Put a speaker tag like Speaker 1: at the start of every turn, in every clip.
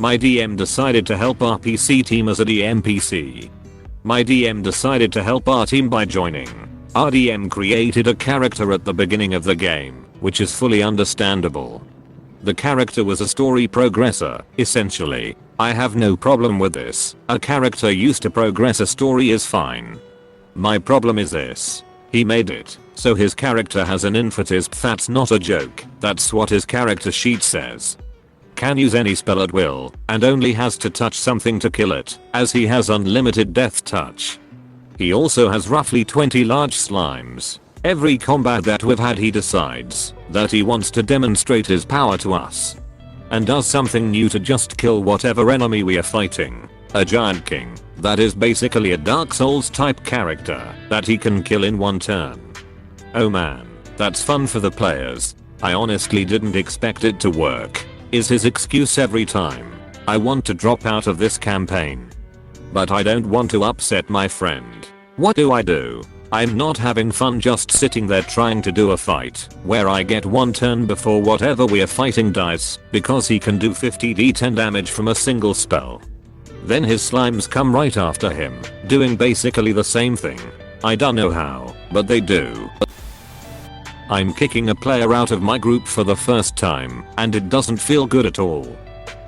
Speaker 1: My DM decided to help our PC team as a DMPC. My DM decided to help our team by joining. Our DM created a character at the beginning of the game, which is fully understandable. The character was a story progressor, essentially. I have no problem with this. A character used to progress a story is fine. My problem is this. He made it, so his character has an infotisp that's not a joke. That's what his character sheet says. Can use any spell at will, and only has to touch something to kill it, as he has unlimited death touch. He also has roughly 20 large slimes. Every combat that we've had he decides that he wants to demonstrate his power to us. And does something new to just kill whatever enemy we are fighting. A giant king, that is basically a Dark Souls type character that he can kill in one turn. Oh man, that's fun for the players. I honestly didn't expect it to work, is his excuse every time. I want to drop out of this campaign. But I don't want to upset my friend. What do I do? I'm not having fun just sitting there trying to do a fight where I get one turn before whatever we are fighting dies because he can do 50 d10 damage from a single spell. Then his slimes come right after him, doing basically the same thing. I don't know how, but they do. I'm kicking a player out of my group for the first time, and it doesn't feel good at all.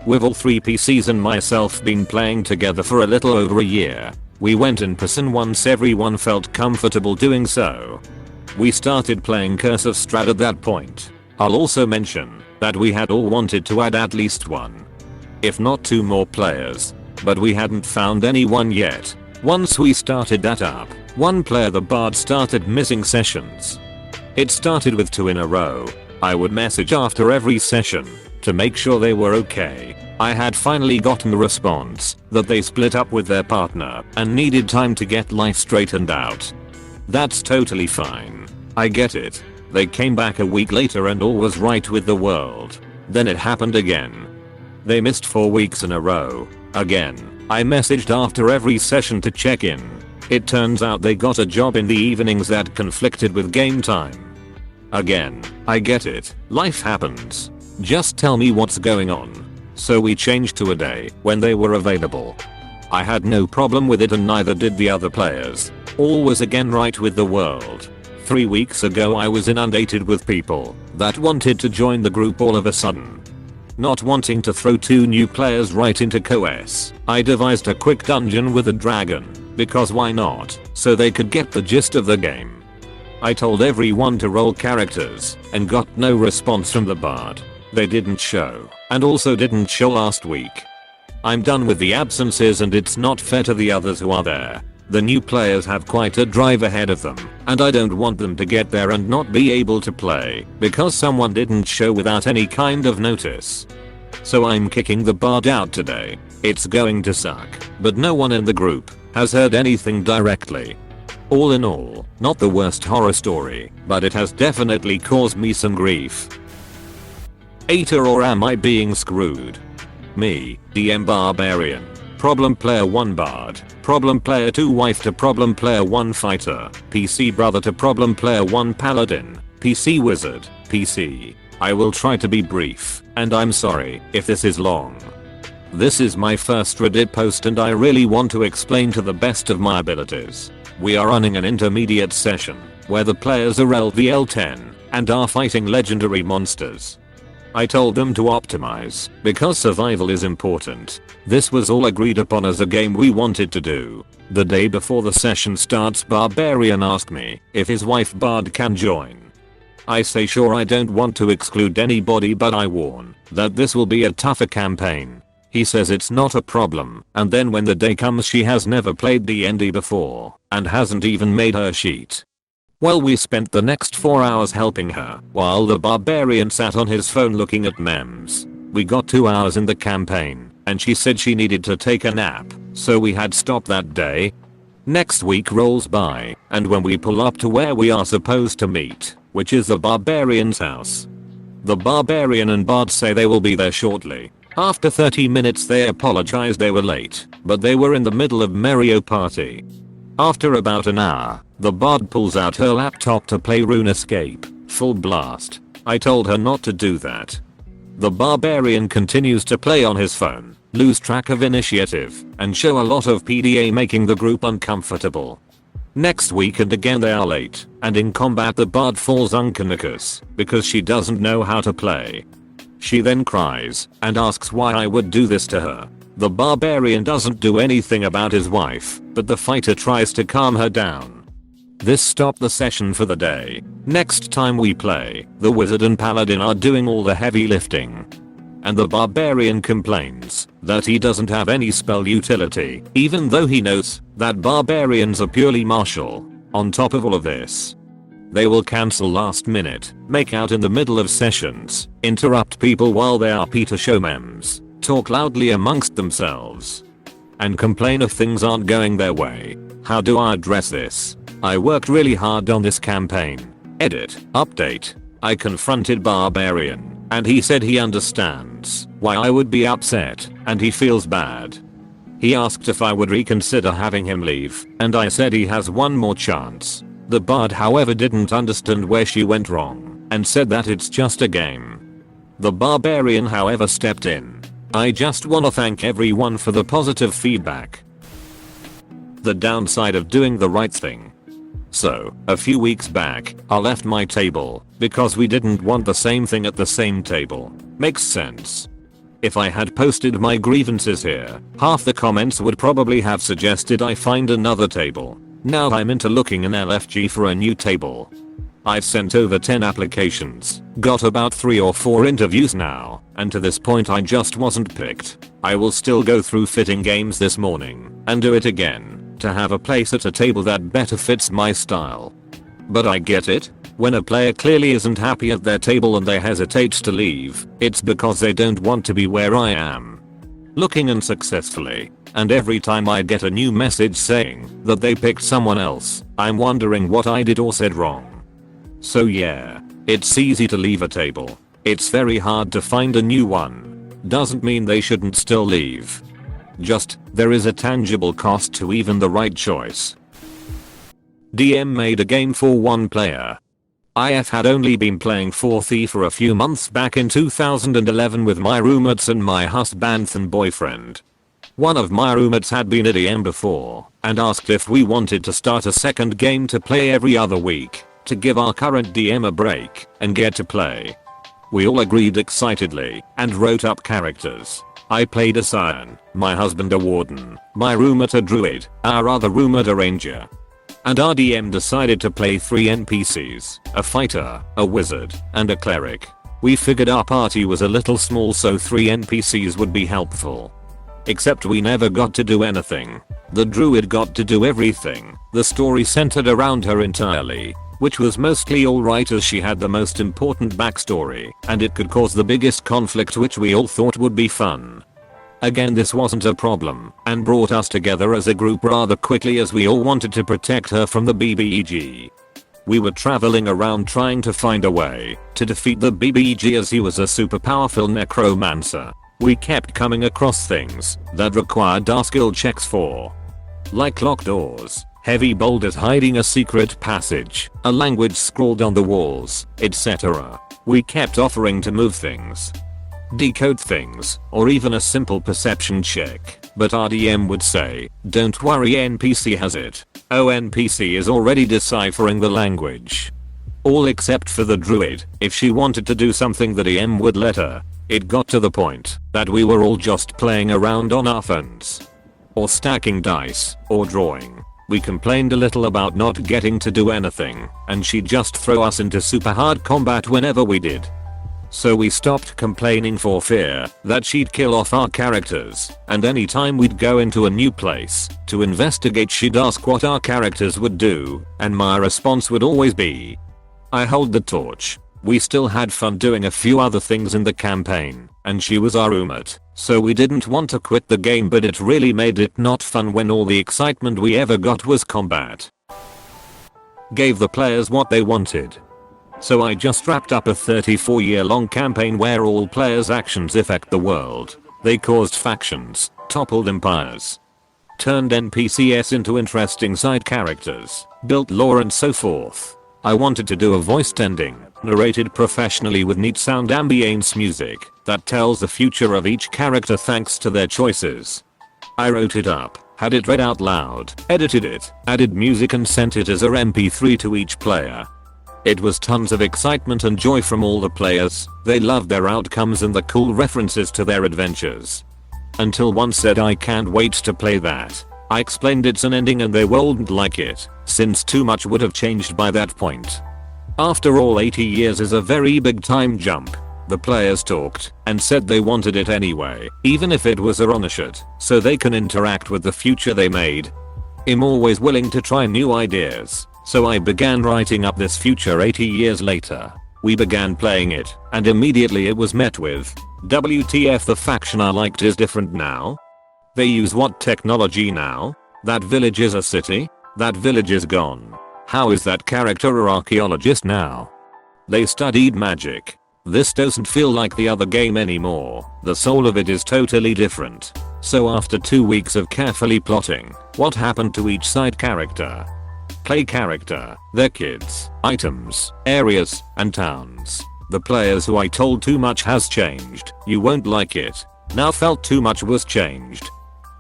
Speaker 1: We've all 3 PCs and myself been playing together for a little over a year. We went in person once everyone felt comfortable doing so. We started playing Curse of Strahd at that point. I'll also mention that we had all wanted to add at least 1, if not 2 more players, but we hadn't found anyone yet. Once we started that up, one player, the bard, started missing sessions. It started with 2 in a row. I would message after every session to make sure they were okay. I had finally gotten the response that they split up with their partner and needed time to get life straightened out. That's totally fine. I get it. They came back a week later and all was right with the world. Then it happened again. They missed 4 weeks in a row. Again. I messaged after every session to check in. It turns out they got a job in the evenings that conflicted with game time. Again. I get it. Life happens. Just tell me what's going on. So we changed to a day when they were available. I had no problem with it and neither did the other players. All was again right with the world. 3 weeks ago I was inundated with people that wanted to join the group all of a sudden. Not wanting to throw 2 new players right into COS, I devised a quick dungeon with a dragon, because why not, so they could get the gist of the game. I told everyone to roll characters and got no response from the bard. They didn't show, and also didn't show last week. I'm done with the absences and it's not fair to the others who are there. The new players have quite a drive ahead of them, and I don't want them to get there and not be able to play because someone didn't show without any kind of notice. So I'm kicking the bard out today. It's going to suck, but no one in the group has heard anything directly. All in all, not the worst horror story, but it has definitely caused me some grief. AITA, or am I being screwed? Me, DM Barbarian. Problem player 1 bard. Problem player 2 wife to problem player 1 fighter. PC brother to problem player 1 paladin. PC wizard. PC. I will try to be brief, and I'm sorry if this is long. This is my first Reddit post and I really want to explain to the best of my abilities. We are running an intermediate session where the players are LVL10 and are fighting legendary monsters. I told them to optimize because survival is important. This was all agreed upon as a game we wanted to do. The day before the session starts, Barbarian asked me if his wife Bard can join. I say sure, I don't want to exclude anybody, but I warn that this will be a tougher campaign. He says it's not a problem, and then when the day comes she has never played D&D before and hasn't even made her sheet. Well, we spent the next 4 hours helping her while the barbarian sat on his phone looking at memes. We got 2 hours in the campaign and she said she needed to take a nap, so we had stopped that day. Next week rolls by and when we pull up to where we are supposed to meet, which is the barbarian's house, the barbarian and bard say they will be there shortly. After 30 minutes they apologized they were late, but they were in the middle of Mario Party. After about an hour, the bard pulls out her laptop to play RuneScape, full blast. I told her not to do that. The barbarian continues to play on his phone, lose track of initiative, and show a lot of PDA, making the group uncomfortable. Next week and again they are late, and in combat the bard falls unconscious because she doesn't know how to play. She then cries and asks why I would do this to her. The barbarian doesn't do anything about his wife, but the fighter tries to calm her down. This stopped the session for the day. Next time we play, the wizard and paladin are doing all the heavy lifting. And the barbarian complains that he doesn't have any spell utility, even though he knows that barbarians are purely martial. On top of all of this, they will cancel last minute, make out in the middle of sessions, interrupt people while they are Peter show memes, talk loudly amongst themselves, and complain if things aren't going their way. How do I address this? I worked really hard on this campaign. Edit. Update. I confronted Barbarian, and he said he understands why I would be upset, and he feels bad. He asked if I would reconsider having him leave, and I said he has one more chance. The bard however didn't understand where she went wrong, and said that it's just a game. The barbarian however stepped in. I just wanna thank everyone for the positive feedback. The downside of doing the right thing. So, a few weeks back, I left my table, because we didn't want the same thing at the same table. Makes sense. If I had posted my grievances here, half the comments would probably have suggested I find another table. Now I'm into looking in LFG for a new table. I've sent over 10 applications, got about 3 or 4 interviews now, and to this point I just wasn't picked. I will still go through fitting games this morning, and do it again, to have a place at a table that better fits my style. But I get it. When a player clearly isn't happy at their table and they hesitate to leave, it's because they don't want to be where I am. Looking unsuccessfully, and every time I get a new message saying that they picked someone else, I'm wondering what I did or said wrong. So yeah, it's easy to leave a table. It's very hard to find a new one. Doesn't mean they shouldn't still leave. Just, there is a tangible cost to even the right choice. DM made a game for one player. IF had only been playing 4th for a few months back in 2011 with my roommates and my husband and boyfriend. One of my roommates had been a DM before and asked if we wanted to start a second game to play every other week to give our current DM a break and get to play. We all agreed excitedly and wrote up characters. I played a Scion, my husband a Warden, my roommate a Druid, our other roommate a Ranger. And our DM decided to play 3 NPCs, a Fighter, a Wizard, and a Cleric. We figured our party was a little small so 3 NPCs would be helpful. Except we never got to do anything. The Druid got to do everything. The story centered around her entirely, which was mostly alright as she had the most important backstory, and it could cause the biggest conflict which we all thought would be fun. Again, this wasn't a problem, and brought us together as a group rather quickly as we all wanted to protect her from the BBEG. We were traveling around trying to find a way to defeat the BBEG as he was a super powerful necromancer. We kept coming across things that required our skill checks for, like locked doors, heavy boulders hiding a secret passage, a language scrawled on the walls, etc. We kept offering to move things, decode things, or even a simple perception check, but our DM would say, "Don't worry, NPC has it. Oh, NPC is already deciphering the language." All except for the Druid. If she wanted to do something the DM would let her. It got to the point that we were all just playing around on our phones, or stacking dice, or drawing. We complained a little about not getting to do anything, and she'd just throw us into super hard combat whenever we did. So we stopped complaining for fear that she'd kill off our characters, and anytime we'd go into a new place to investigate she'd ask what our characters would do, and my response would always be, "I hold the torch." We still had fun doing a few other things in the campaign, and she was our roommate, so we didn't want to quit the game, but it really made it not fun when all the excitement we ever got was combat. Gave the players what they wanted. So I just wrapped up a 34-year-long campaign where all players' actions affect the world. They caused factions, toppled empires, turned NPCs into interesting side characters, built lore and so forth. I wanted to do a voiced ending, narrated professionally with neat sound ambience music that tells the future of each character thanks to their choices. I wrote it up, had it read out loud, edited it, added music and sent it as a MP3 to each player. It was tons of excitement and joy from all the players. They loved their outcomes and the cool references to their adventures. Until one said, "I can't wait to play that." I explained it's an ending and they wouldn't like it, since too much would have changed by that point. After all, 80 years is a very big time jump. The players talked and said they wanted it anyway, even if it was a one-shot, so they can interact with the future they made. I'm always willing to try new ideas, so I began writing up this future 80 years later. We began playing it, and immediately it was met with, "WTF, the faction I liked is different now? They use what technology now? That village is a city? That village is gone. How is that character an archaeologist now? They studied magic. This doesn't feel like the other game anymore. The soul of it is totally different." So after 2 weeks of carefully plotting what happened to each side character, play character, their kids, items, areas, and towns, the players who I told too much has changed. "You won't like it." Now felt too much was changed.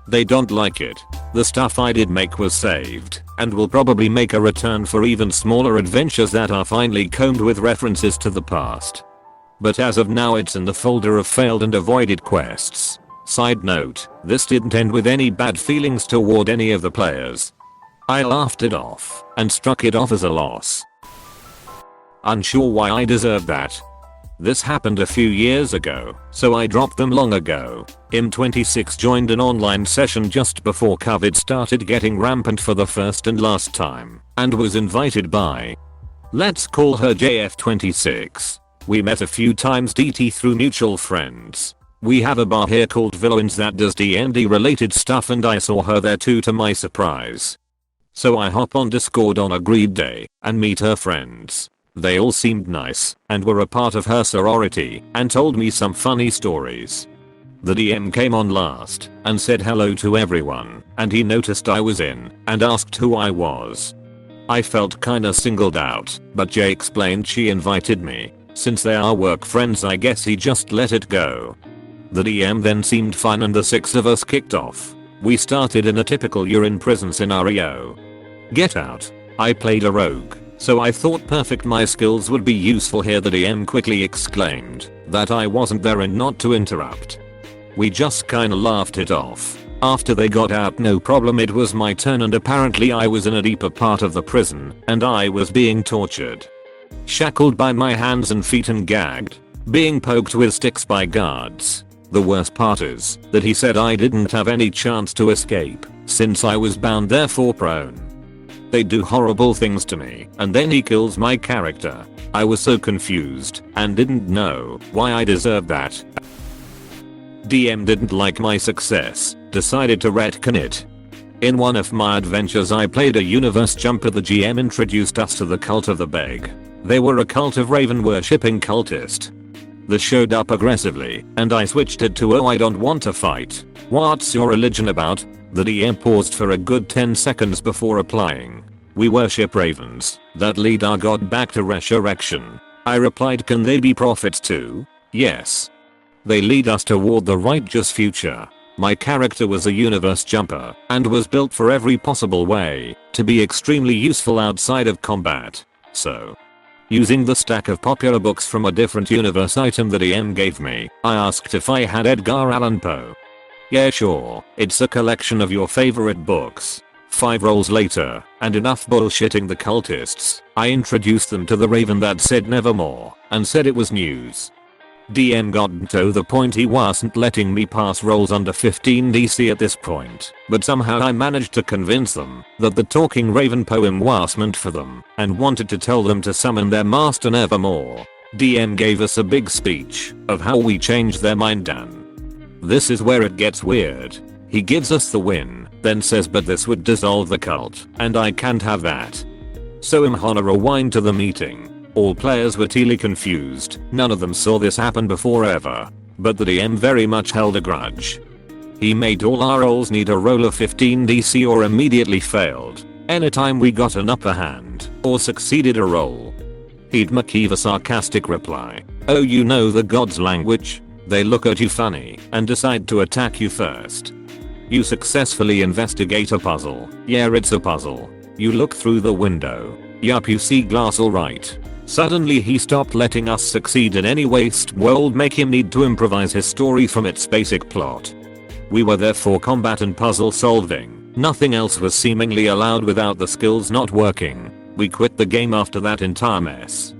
Speaker 1: They don't like it. The stuff I did make was saved, and will probably make a return for even smaller adventures that are finely combed with references to the past. But as of now it's in the folder of failed and avoided quests. Side note, this didn't end with any bad feelings toward any of the players. I laughed it off and struck it off as a loss. Unsure why I deserved that. This happened a few years ago, so I dropped them long ago. M26 joined an online session just before COVID started getting rampant for the first and last time, and was invited by, let's call her JF26. We met a few times DT through mutual friends. We have a bar here called Villains that does D&D related stuff and I saw her there too to my surprise. So I hop on Discord on agreed day and meet her friends. They all seemed nice and were a part of her sorority and told me some funny stories. The DM came on last and said hello to everyone, and he noticed I was in and asked who I was. I felt kinda singled out, but Jay explained she invited me. Since they are work friends, I guess he just let it go. The DM then seemed fine and the 6 of us kicked off. We started in a typical you're in prison scenario. Get out. I played a rogue, so I thought perfect my skills would be useful here. The DM quickly exclaimed that I wasn't there and not to interrupt. We just kinda laughed it off. After they got out, no problem, it was my turn and apparently I was in a deeper part of the prison and I was being tortured. Shackled by my hands and feet and gagged. Being poked with sticks by guards. The worst part is that he said I didn't have any chance to escape since I was bound, therefore prone. They do horrible things to me and then he kills my character. I was so confused and didn't know why I deserved that. DM didn't like my success, decided to retcon it. In one of my adventures I played a universe jumper. The GM introduced us to the cult of the Beg. They were a cult of raven worshipping cultist. They showed up aggressively and I switched it to, "Oh, I don't want to fight. What's your religion about?" The DM paused for a good 10 seconds before replying, "We worship ravens that lead our god back to resurrection." I replied, "Can they be prophets too?" "Yes. They lead us toward the righteous future." My character was a universe jumper and was built for every possible way to be extremely useful outside of combat. So, using the stack of popular books from a different universe item the DM gave me, I asked if I had Edgar Allan Poe. "Yeah, sure. It's a collection of your favorite books." 5 rolls later, and enough bullshitting the cultists, I introduced them to the raven that said nevermore and said it was news. DM got to the point he wasn't letting me pass rolls under 15 DC at this point, but somehow I managed to convince them that the talking raven poem was meant for them and wanted to tell them to summon their master nevermore. DM gave us a big speech of how we changed their mind, and this is where it gets weird. He gives us the win, then says but this would dissolve the cult and I can't have that. So Imhana rewind to the meeting. All players were totally confused. None of them saw this happen before ever. But the DM very much held a grudge. He made all our rolls need a roll of 15 DC or immediately failed. Anytime we got an upper hand, or succeeded a roll. He'd McKeeve a sarcastic reply. Oh, you know the gods' language? They look at you funny and decide to attack you first. You successfully investigate a puzzle. Yeah, it's a puzzle. You look through the window. Yup, you see glass alright. Suddenly he stopped letting us succeed in any waste world make him need to improvise his story from its basic plot. We were there for combat and puzzle solving. Nothing else was seemingly allowed without the skills not working. We quit the game after that entire mess.